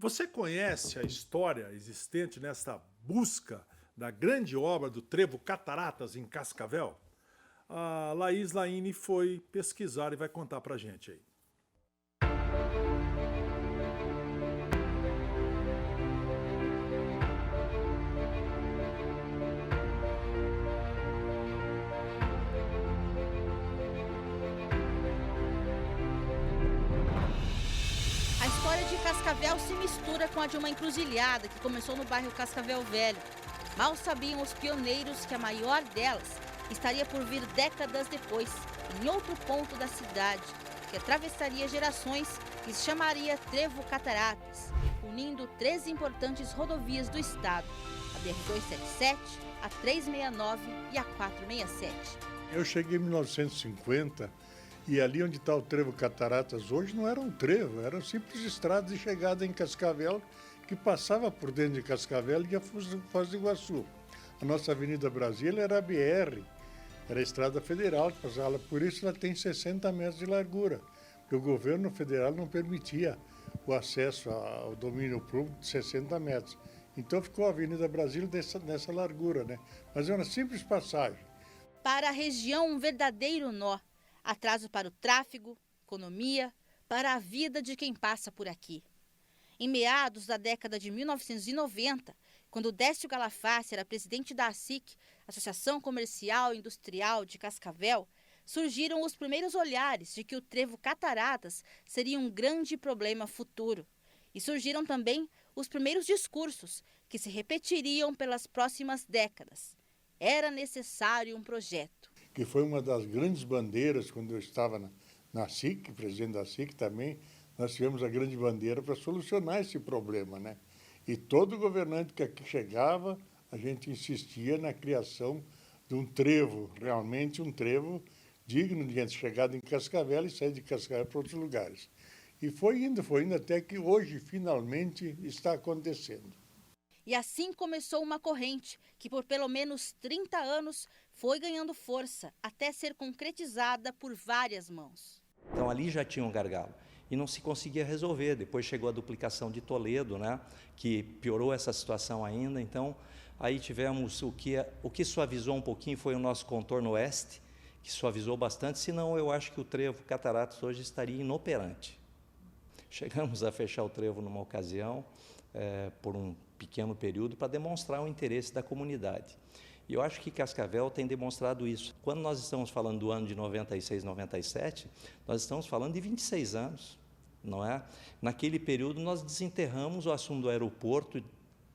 Você conhece a história existente nessa busca da grande obra do Trevo Cataratas em Cascavel? A Laís Laine foi pesquisar e vai contar pra gente aí. A história de Cascavel se mistura com a de uma encruzilhada que começou no bairro Cascavel Velho. Mal sabiam os pioneiros que a maior delas estaria por vir décadas depois, em outro ponto da cidade, que atravessaria gerações e se chamaria Trevo Cataratas, unindo três importantes rodovias do estado, a BR-277, a 369 e a 467. Eu cheguei em 1950 e ali onde está o Trevo Cataratas hoje não era um trevo, eram simples estradas de chegada em Cascavel que passava por dentro de Cascavel e ia Foz do Iguaçu. A nossa Avenida Brasília era a BR, era a Estrada Federal que passava, por isso ela tem 60 metros de largura, porque o governo federal não permitia o acesso ao domínio público de 60 metros. Então ficou a Avenida Brasília nessa largura, né? Mas é uma simples passagem. Para a região, um verdadeiro nó. Atraso para o tráfego, economia, para a vida de quem passa por aqui. Em meados da década de 1990, quando Décio Galafassi era presidente da ASIC, Associação Comercial e Industrial de Cascavel, surgiram os primeiros olhares de que o Trevo Cataratas seria um grande problema futuro. E surgiram também os primeiros discursos que se repetiriam pelas próximas décadas. Era necessário um projeto. Que foi uma das grandes bandeiras quando eu estava na SIC, presidente da SIC também, nós tivemos a grande bandeira para solucionar esse problema, né? E todo governante que aqui chegava, a gente insistia na criação de um trevo, realmente um trevo digno de gente chegada em Cascavel e sair de Cascavel para outros lugares. E foi indo até que hoje, finalmente, está acontecendo. E assim começou uma corrente que por pelo menos 30 anos foi ganhando força até ser concretizada por várias mãos. Então ali já tinha um gargalo e não se conseguia resolver. Depois chegou a duplicação de Toledo, né, que piorou essa situação ainda. Então aí tivemos o que suavizou um pouquinho foi o nosso contorno oeste, que suavizou bastante, senão eu acho que o Trevo Cataratas hoje estaria inoperante. Chegamos a fechar o trevo numa ocasião, por um pequeno período, para demonstrar o interesse da comunidade. E eu acho que Cascavel tem demonstrado isso. Quando nós estamos falando do ano de 96, 97, nós estamos falando de 26 anos, não é? Naquele período nós desenterramos o assunto do aeroporto,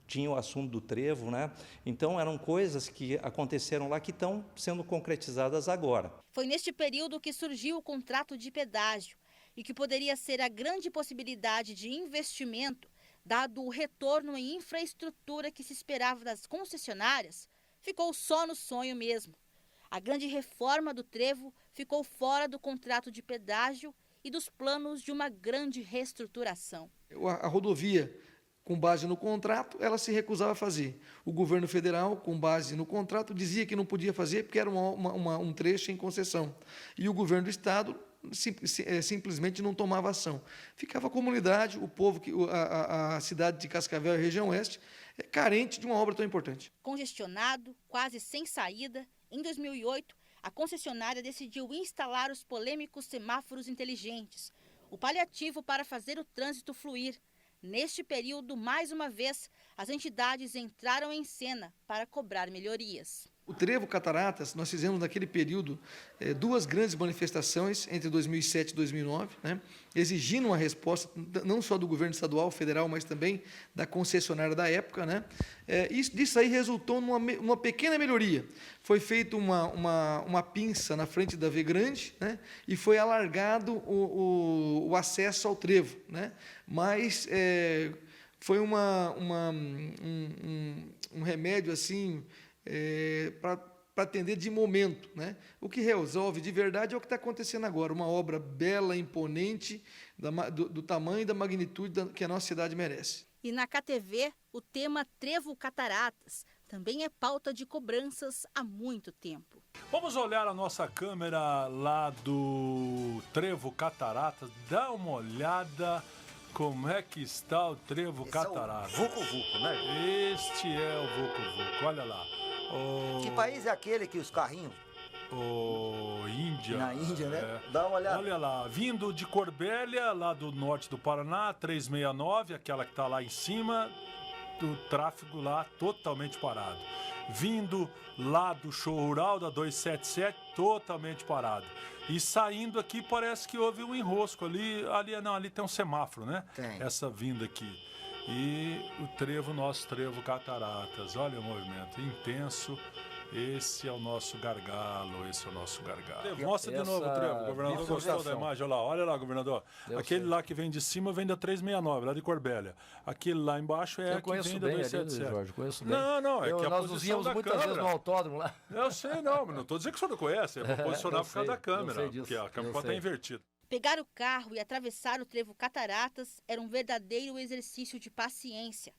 tinha o assunto do trevo, né? Então eram coisas que aconteceram lá que estão sendo concretizadas agora. Foi neste período que surgiu o contrato de pedágio e que poderia ser a grande possibilidade de investimento, dado o retorno em infraestrutura que se esperava das concessionárias, ficou só no sonho mesmo. A grande reforma do trevo ficou fora do contrato de pedágio e dos planos de uma grande reestruturação. A rodovia, com base no contrato, ela se recusava a fazer. O governo federal, com base no contrato, dizia que não podia fazer porque era um trecho em concessão. E o governo do estado simplesmente não tomava ação. Ficava a comunidade, o povo, a cidade de Cascavel e a região oeste, carente de uma obra tão importante. Congestionado, quase sem saída, em 2008, a concessionária decidiu instalar os polêmicos semáforos inteligentes, o paliativo para fazer o trânsito fluir. Neste período, mais uma vez, as entidades entraram em cena para cobrar melhorias. O Trevo Cataratas, nós fizemos naquele período duas grandes manifestações entre 2007 e 2009, né, exigindo uma resposta não só do governo estadual, federal, mas também da concessionária da época, né. Disso aí resultou numa pequena melhoria. Foi feita uma pinça na frente da V Grande, né, e foi alargado o acesso ao trevo, né, mas foi um remédio assim, para atender de momento, né? O que resolve de verdade é o que está acontecendo agora, uma obra bela, imponente, do tamanho e da magnitude que a nossa cidade merece. E na KTV, o tema Trevo Cataratas também é pauta de cobranças há muito tempo. Vamos olhar a nossa câmera lá do Trevo Cataratas, dá uma olhada como é que está o trevo catarata. Vucu Vucu, né? Este é o Vucu Vucu, olha lá. Que país é aquele que os carrinhos? Índia. Na Índia, né? Dá uma olhada. Olha lá, vindo de Corbélia, lá do norte do Paraná, 369, aquela que está lá em cima, do tráfego lá totalmente parado. Vindo lá do show rural da 277, totalmente parado. E saindo aqui parece que houve um enrosco ali tem um semáforo, né? Tem. Essa vinda aqui. E o nosso trevo Cataratas, olha o movimento intenso. Esse é o nosso gargalo, Mostra de novo o trevo, o governador gostou da imagem, olha lá, governador. Aquele lá que vem de cima vem da 369, lá de Corbélia. Aquele lá embaixo é que vem da 277. Jorge, conheço bem. Não, é que a nós nos posição víamos da muitas câmera. vezes no autódromo lá. Eu sei, não estou dizendo que o senhor não conhece, é para posicionar por causa da câmera, sei disso, porque a câmera pode estar invertida. Pegar o carro e atravessar o trevo Cataratas era um verdadeiro exercício de paciência.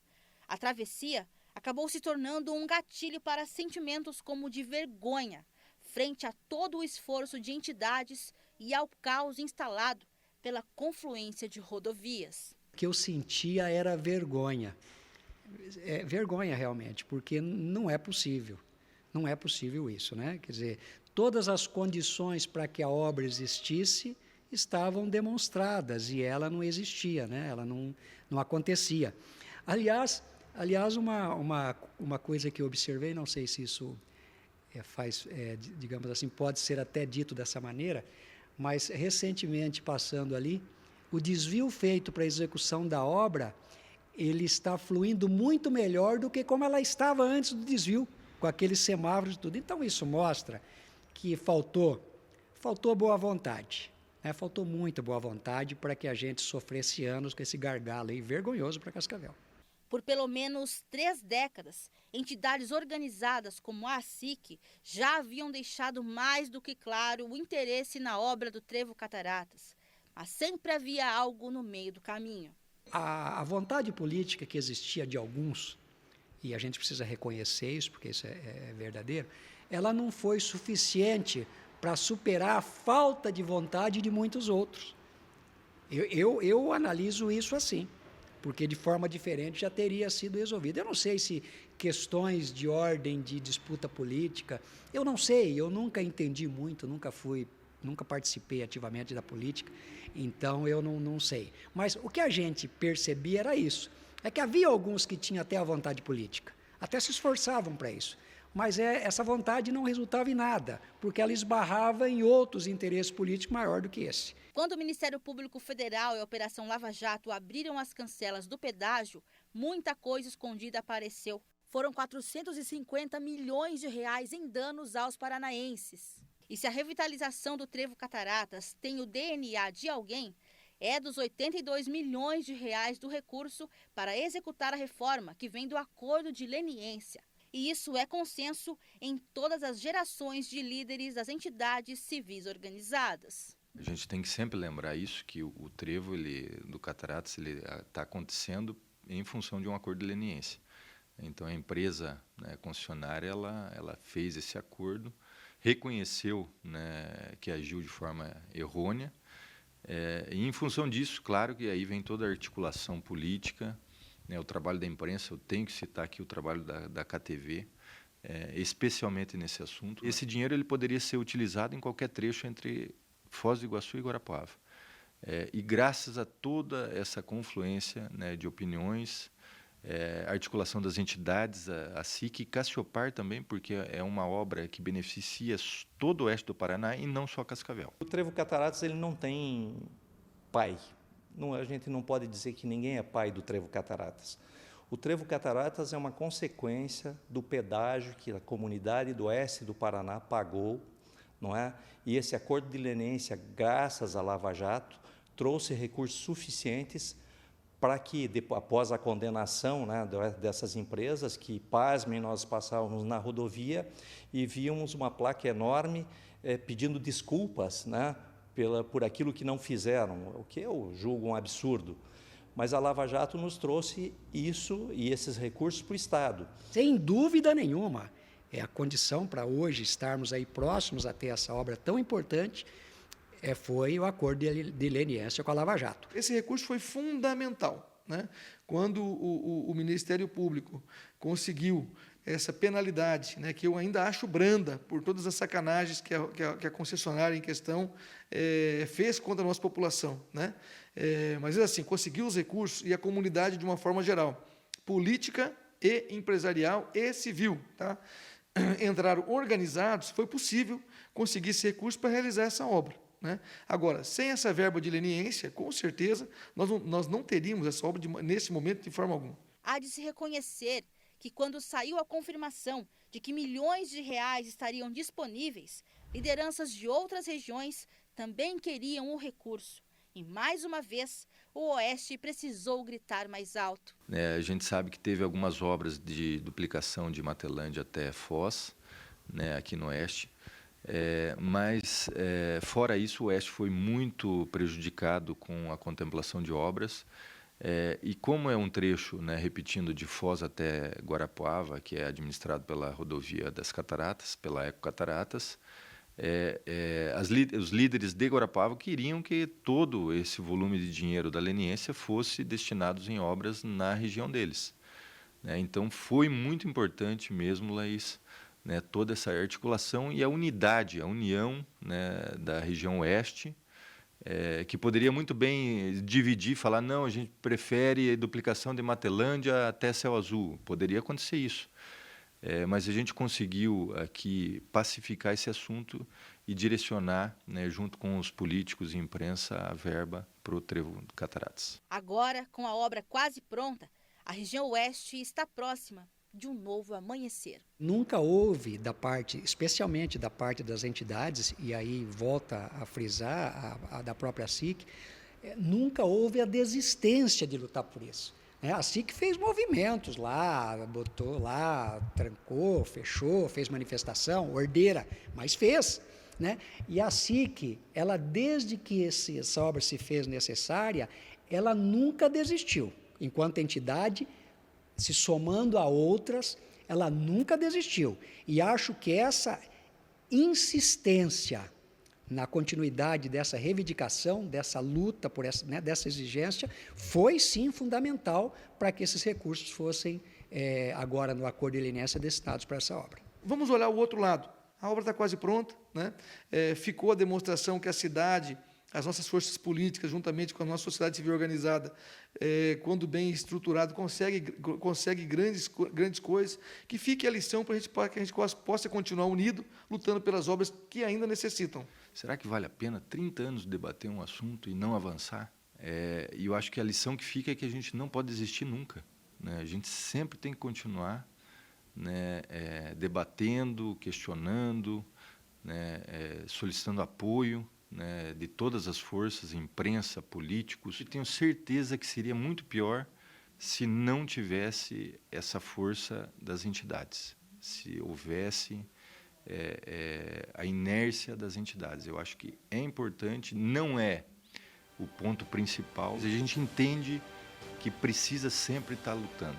A travessia acabou se tornando um gatilho para sentimentos como de vergonha, frente a todo o esforço de entidades e ao caos instalado pela confluência de rodovias. O que eu sentia era vergonha. Vergonha realmente, porque não é possível. Não é possível isso, né? Quer dizer, todas as condições para que a obra existisse estavam demonstradas e ela não existia, né? Ela não acontecia. Aliás, uma coisa que eu observei, não sei se isso digamos assim, pode ser até dito dessa maneira, mas recentemente passando ali, o desvio feito para a execução da obra, ele está fluindo muito melhor do que como ela estava antes do desvio, com aqueles semáforos e tudo. Então isso mostra que faltou boa vontade. Faltou muita boa vontade para que a gente sofresse anos com esse gargalo aí vergonhoso para Cascavel. Por pelo menos 3 décadas, entidades organizadas como a ASIC já haviam deixado mais do que claro o interesse na obra do trevo Cataratas, mas sempre havia algo no meio do caminho. A vontade política que existia de alguns, e a gente precisa reconhecer isso, porque isso é verdadeiro, ela não foi suficiente para superar a falta de vontade de muitos outros. Eu analiso isso assim, porque de forma diferente já teria sido resolvido. Eu não sei se questões de ordem de disputa política, eu não sei, eu nunca entendi muito, nunca participei ativamente da política, então eu não sei. Mas o que a gente percebia era isso, é que havia alguns que tinham até a vontade política, até se esforçavam para isso, mas essa vontade não resultava em nada, porque ela esbarrava em outros interesses políticos maior do que esse. Quando o Ministério Público Federal e a Operação Lava Jato abriram as cancelas do pedágio, muita coisa escondida apareceu. Foram 450 milhões de reais em danos aos paranaenses. E se a revitalização do trevo Cataratas tem o DNA de alguém, é dos 82 milhões de reais do recurso para executar a reforma que vem do acordo de leniência. E isso é consenso em todas as gerações de líderes das entidades civis organizadas. A gente tem que sempre lembrar isso, que o trevo do Cataratas está acontecendo em função de um acordo de leniência. Então, a empresa concessionária ela fez esse acordo, reconheceu que agiu de forma errônea, e em função disso, claro que aí vem toda a articulação política, o trabalho da imprensa. Eu tenho que citar aqui o trabalho da KTV, especialmente nesse assunto. Esse dinheiro ele poderia ser utilizado em qualquer trecho entre Foz do Iguaçu e Guarapuava. E graças a toda essa confluência de opiniões, articulação das entidades, a SIC e Cassiopar também, porque é uma obra que beneficia todo o oeste do Paraná e não só Cascavel. O trevo Cataratas ele não tem pai. A gente não pode dizer que ninguém é pai do trevo Cataratas. O trevo Cataratas é uma consequência do pedágio que a comunidade do oeste do Paraná pagou, não é? E esse acordo de leniência, graças à Lava Jato, trouxe recursos suficientes para que, após a condenação dessas empresas, que, pasmem, nós passávamos na rodovia e víamos uma placa enorme pedindo desculpas, por aquilo que não fizeram, o que eu julgo um absurdo. Mas a Lava Jato nos trouxe isso e esses recursos para o Estado. Sem dúvida nenhuma, é a condição para hoje estarmos aí próximos a ter essa obra tão importante, foi o acordo de leniência com a Lava Jato. Esse recurso foi fundamental, né? Quando o Ministério Público conseguiu essa penalidade, né, que eu ainda acho branda por todas as sacanagens que a concessionária em questão fez contra a nossa população, né? Mas assim, conseguiu os recursos e a comunidade de uma forma geral, política e empresarial e civil, tá? Entraram organizados, foi possível conseguir esse recurso para realizar essa obra, né? Agora, sem essa verba de leniência, com certeza, nós não teríamos essa obra nesse momento de forma alguma. Há de se reconhecer que quando saiu a confirmação de que milhões de reais estariam disponíveis, lideranças de outras regiões também queriam o recurso. E, mais uma vez, o Oeste precisou gritar mais alto. A gente sabe que teve algumas obras de duplicação de Matelândia até Foz, né, aqui no Oeste. Mas, fora isso, o Oeste foi muito prejudicado com a contemplação de obras. E como é um trecho, né, repetindo, de Foz até Guarapuava, que é administrado pela rodovia das Cataratas, pela Ecocataratas, os líderes de Guarapuava queriam que todo esse volume de dinheiro da leniência fosse destinado em obras na região deles, né? Então, foi muito importante mesmo, Laís, né, toda essa articulação e a unidade, a união, né, da região Oeste, que poderia muito bem dividir, falar, não, a gente prefere a duplicação de Matelândia até Céu Azul. Poderia acontecer isso. Mas a gente conseguiu aqui pacificar esse assunto e direcionar, né, junto com os políticos e imprensa, a verba para o Trevo Cataratas. Agora, com a obra quase pronta, a região Oeste está próxima de um novo amanhecer. Nunca houve especialmente da parte das entidades, e aí volta a frisar a da própria SIC, nunca houve a desistência de lutar por isso. A SIC fez movimentos lá, botou lá, trancou, fechou, fez manifestação, ordeira, mas fez, né? E a SIC, ela, desde que essa obra se fez necessária, ela nunca desistiu. Enquanto entidade, se somando a outras, ela nunca desistiu. E acho que essa insistência na continuidade dessa reivindicação, dessa luta, por essa, né, dessa exigência, foi sim fundamental para que esses recursos fossem, agora no acordo de leniência, destinados para essa obra. Vamos olhar o outro lado. A obra está quase pronta, né? Ficou a demonstração que a cidade, as nossas forças políticas, juntamente com a nossa sociedade civil organizada, quando bem estruturado, consegue grandes coisas, que fique a lição para que a gente possa continuar unido, lutando pelas obras que ainda necessitam. Será que vale a pena 30 anos debater um assunto e não avançar? E eu acho que a lição que fica é que a gente não pode desistir nunca, né? A gente sempre tem que continuar, né, debatendo, questionando, né, solicitando apoio, né, de todas as forças, imprensa, políticos. E tenho certeza que seria muito pior se não tivesse essa força das entidades, se houvesse a inércia das entidades. Eu acho que é importante, não é o ponto principal, mas a gente entende que precisa sempre estar lutando.